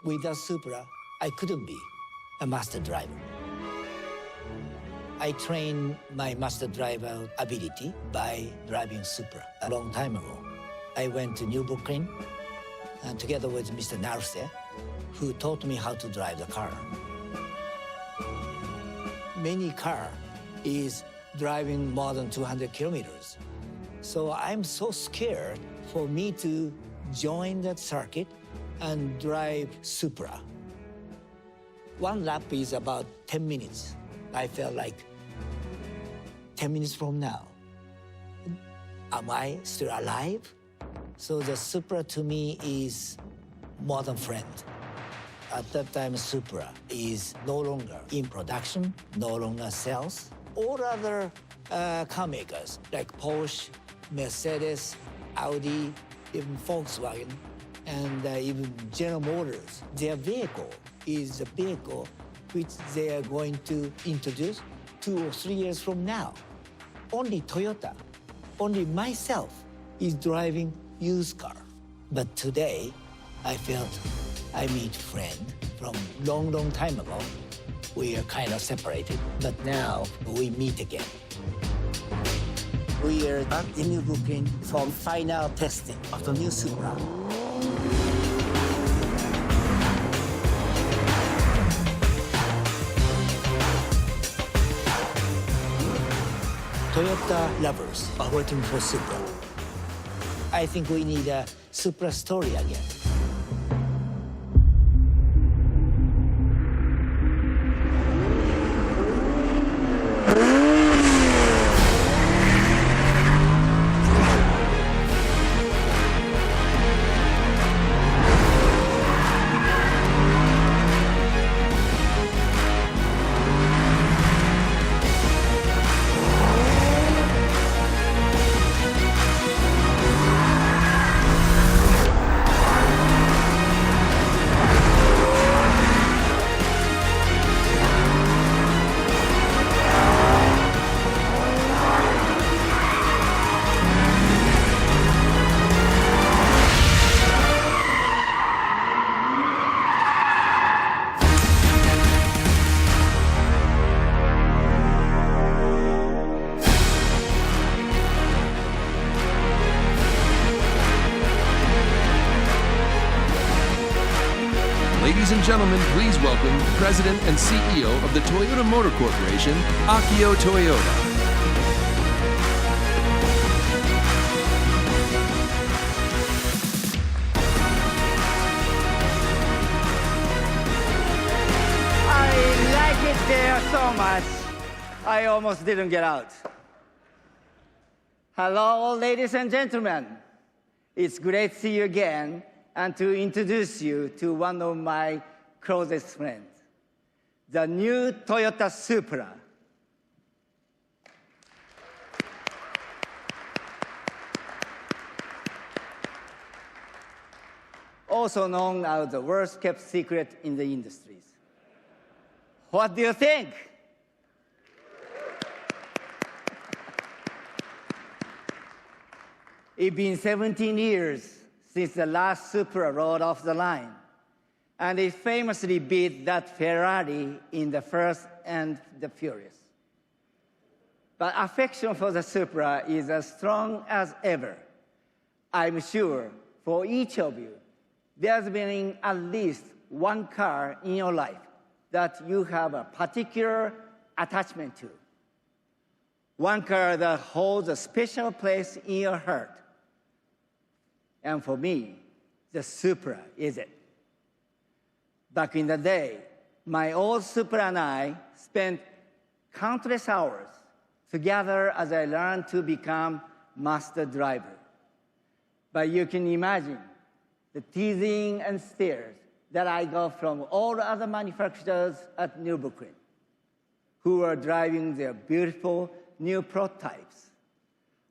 Without Supra, I couldn't be a master driver. I trained my master driver ability by driving Supra a long time ago. I went to New Brooklyn and together with Mr. Naruse, who taught me how to drive the car. Many car is driving more than 200 kilometers. So I'm so scared for me to join that circuit and drive Supra. One lap is about 10 minutes. I felt like 10 minutes from now, am I still alive? So the Supra to me is more than friend. At that time, Supra is no longer in production, no longer sells. All other car makers like Porsche, Mercedes, Audi, even Volkswagen, and even General Motors, their vehicle is a vehicle which they are going to introduce 2 or 3 years from now. Only Toyota, only myself is driving used car. But today, I felt I meet friend from long time ago. We are kind of separated, but now we meet again. We are back in New Brooklyn for final testing of the new Supra. Toyota lovers are waiting for Supra. I think we need a Supra story again. Ladies and gentlemen, please welcome President and CEO of the Toyota Motor Corporation, Akio Toyoda. I like it there so much, I almost didn't get out. Hello, ladies and gentlemen. It's great to see you again and to introduce you to one of my closest friends, the new Toyota Supra. Also known as the worst kept secret in the industries. What do you think? It's been 17 years since the last Supra rolled off the line, and it famously beat that Ferrari in the Fast and the Furious. But affection for the Supra is as strong as ever. I'm sure for each of you, there's been at least one car in your life that you have a particular attachment to. One car that holds a special place in your heart. And for me, the Supra is it. Back in the day, my old Supra and I spent countless hours together as I learned to become master driver. But you can imagine the teasing and stares that I got from all the other manufacturers at New Brooklyn, who were driving their beautiful new prototypes,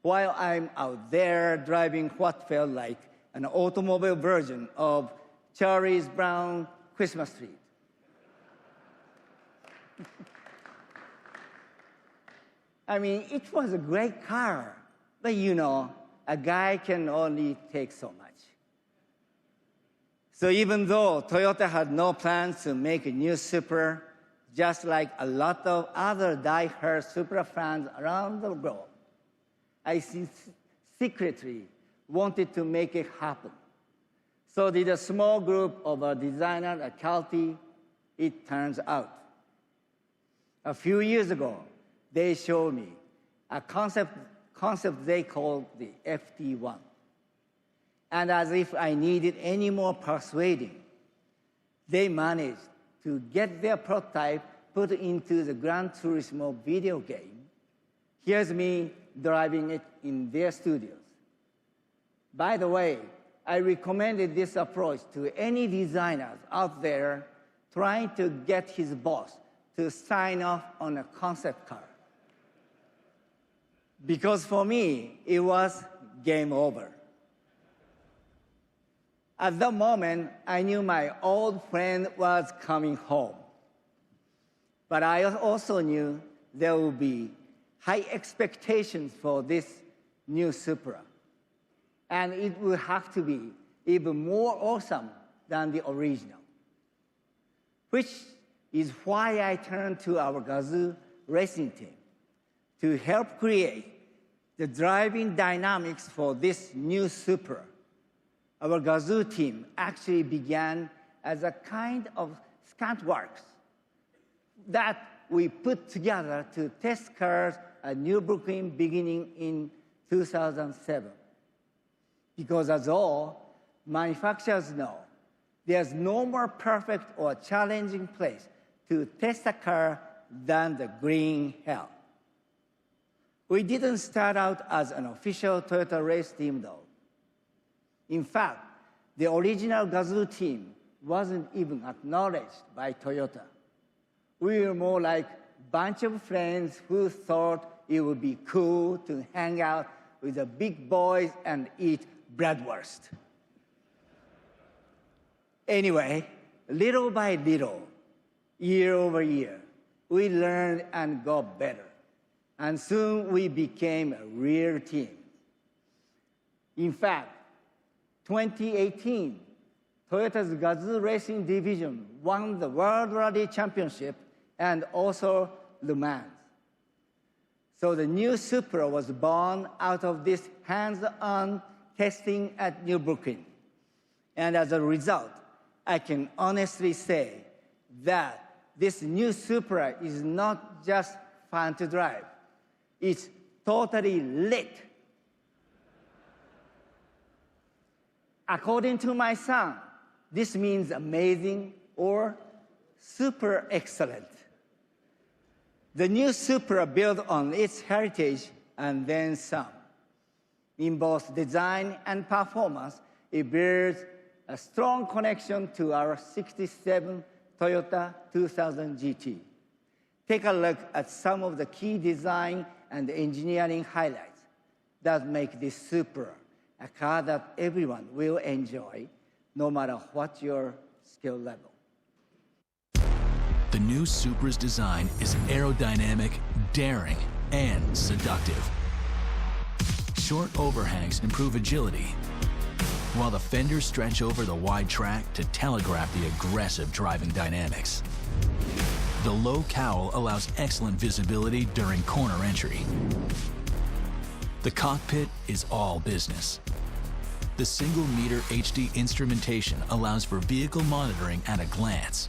while I'm out there driving what felt like an automobile version of Charlie Brown Christmas tree. I mean, it was a great car, but you know, a guy can only take so much. So even though Toyota had no plans to make a new Supra, just like a lot of other die-hard Supra fans around the globe, I secretly wanted to make it happen. So did a small group of a designer at Calty, it turns out. A few years ago, they showed me a concept they called the FT1. And as if I needed any more persuading, they managed to get their prototype put into the Gran Turismo video game. Here's me driving it in their studios. By the way, I recommended this approach to any designers out there trying to get his boss to sign off on a concept car. Because for me, it was game over. At that moment, I knew my old friend was coming home. But I also knew there would be high expectations for this new Supra. And it would have to be even more awesome than the original. Which is why I turned to our Gazoo racing team to help create the driving dynamics for this new Supra. Our Gazoo team actually began as a kind of stunt works that we put together to test cars at Nürburgring beginning in 2007. Because as all manufacturers know, there's no more perfect or challenging place to test a car than the green hell. We didn't start out as an official Toyota race team, though. In fact, the original Gazoo team wasn't even acknowledged by Toyota. We were more like a bunch of friends who thought it would be cool to hang out with the big boys and eat bratwurst. Anyway, little by little, year over year, we learned and got better. And soon we became a real team. In fact, 2018, Toyota's Gazoo Racing Division won the World Rally Championship and also Le Mans. So the new Supra was born out of this hands-on testing at Nürburgring. And as a result, I can honestly say that this new Supra is not just fun to drive. It's totally lit. According to my son, this means amazing or super excellent. The new Supra built on its heritage and then some. In both design and performance, it bears a strong connection to our 67 Toyota 2000 GT. Take a look at some of the key design and engineering highlights that make this Supra a car that everyone will enjoy, no matter what your skill level. The new Supra's design is aerodynamic, daring, and seductive. Short overhangs improve agility, while the fenders stretch over the wide track to telegraph the aggressive driving dynamics. The low cowl allows excellent visibility during corner entry. The cockpit is all business. The single-meter HD instrumentation allows for vehicle monitoring at a glance.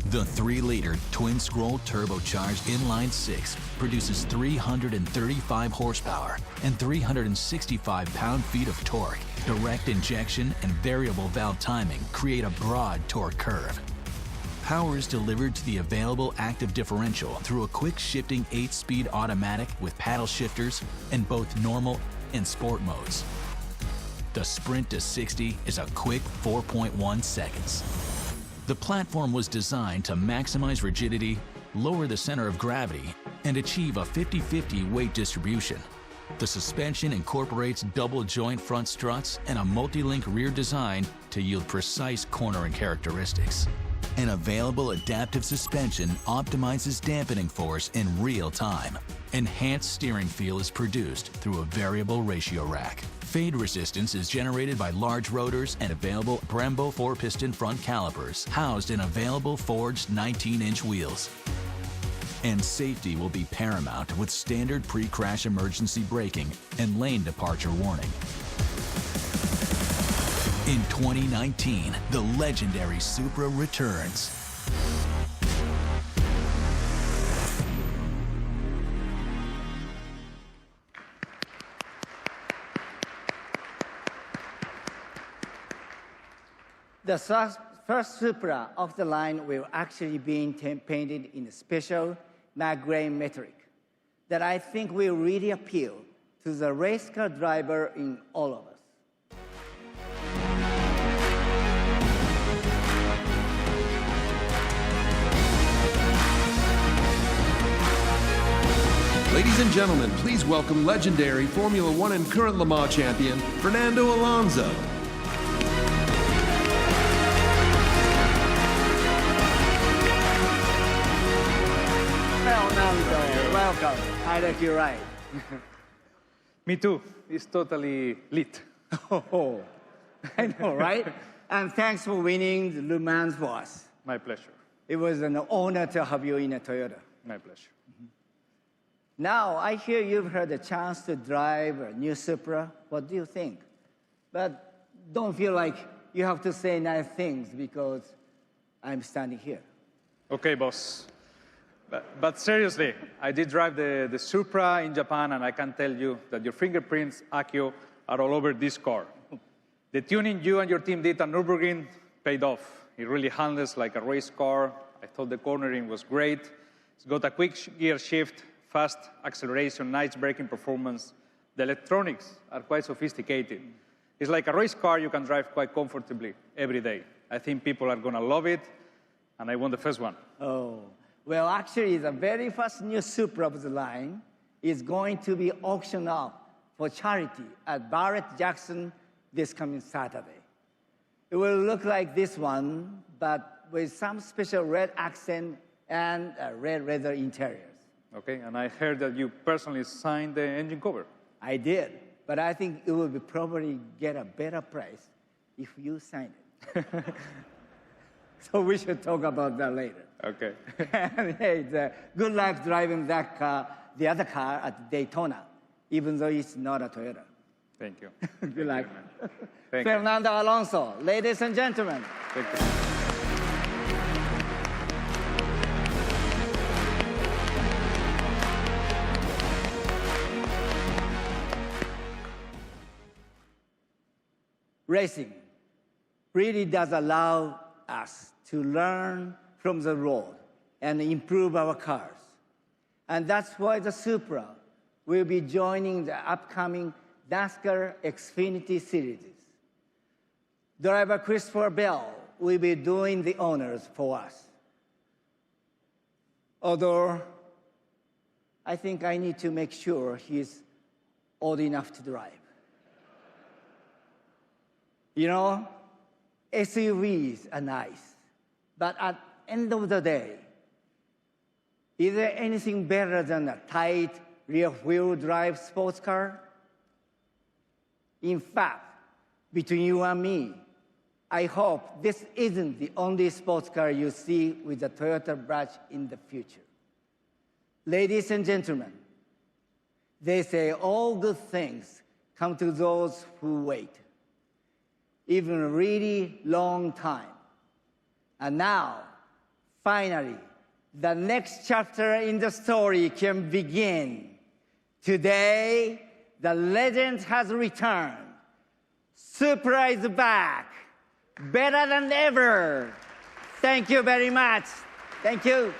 The 3-liter twin-scroll turbocharged inline-six produces 335 horsepower and 365 pound-feet of torque. Direct injection and variable valve timing create a broad torque curve. Power is delivered to the available active differential through a quick-shifting 8-speed automatic with paddle shifters in both normal and sport modes. The sprint to 60 is a quick 4.1 seconds. The platform was designed to maximize rigidity, lower the center of gravity, and achieve a 50-50 weight distribution. The suspension incorporates double-joint front struts and a multi-link rear design to yield precise cornering characteristics. and available adaptive suspension optimizes dampening force in real time. Enhanced steering feel is produced through a variable ratio rack. Fade resistance is generated by large rotors and available Brembo 4-piston front calipers housed in available forged 19-inch wheels. And safety will be paramount with standard pre-crash emergency braking and lane departure warning. In 2019, the legendary Supra returns. The first Supra of the line will actually be painted in a special matte gray metallic that I think will really appeal to the race car driver in all of us. Ladies and gentlemen, please welcome legendary Formula One and current Le Mans champion, Fernando Alonso. Fernando, welcome. I like you right. Me too. It's totally lit. Oh, I know, right? And thanks for winning the Le Mans for us. My pleasure. It was an honor to have you in a Toyota. My pleasure. Now, I hear you've had a chance to drive a new Supra. What do you think? But don't feel like you have to say nice things because I'm standing here. Okay, boss. But seriously, I did drive the Supra in Japan, and I can tell you that your fingerprints, Akio, are all over this car. The tuning you and your team did at Nürburgring paid off. It really handles like a race car. I thought the cornering was great. It's got a quick gear shift, fast acceleration, nice braking performance. The electronics are quite sophisticated. It's like a race car you can drive quite comfortably every day. I think people are going to love it, and I want the first one. Oh, well, actually, the very first new Supra of the line is going to be auctioned off for charity at Barrett-Jackson this coming Saturday. It will look like this one, but with some special red accent and red leather interiors. Okay, and I heard that you personally signed the engine cover. I did, but I think it will probably get a better price if you sign it. So we should talk about that later. Okay. And hey, good luck driving that car, the other car at Daytona, even though it's not a Toyota. Thank you. Good luck. Thank you. Fernando Alonso, ladies and gentlemen. Thank you. Racing really does allow us to learn from the road and improve our cars. And that's why the Supra will be joining the upcoming NASCAR Xfinity Series. Driver Christopher Bell will be doing the honors for us. Although, I think I need to make sure he's old enough to drive. You know, SUVs are nice, but at the end of the day, is there anything better than a tight rear-wheel drive sports car? In fact, between you and me, I hope this isn't the only sports car you see with a Toyota badge in the future. Ladies and gentlemen, they say all good things come to those who wait, even a really long time. And now, finally, the next chapter in the story can begin. Today, the legend has returned. Supra is back, better than ever. Thank you very much. Thank you.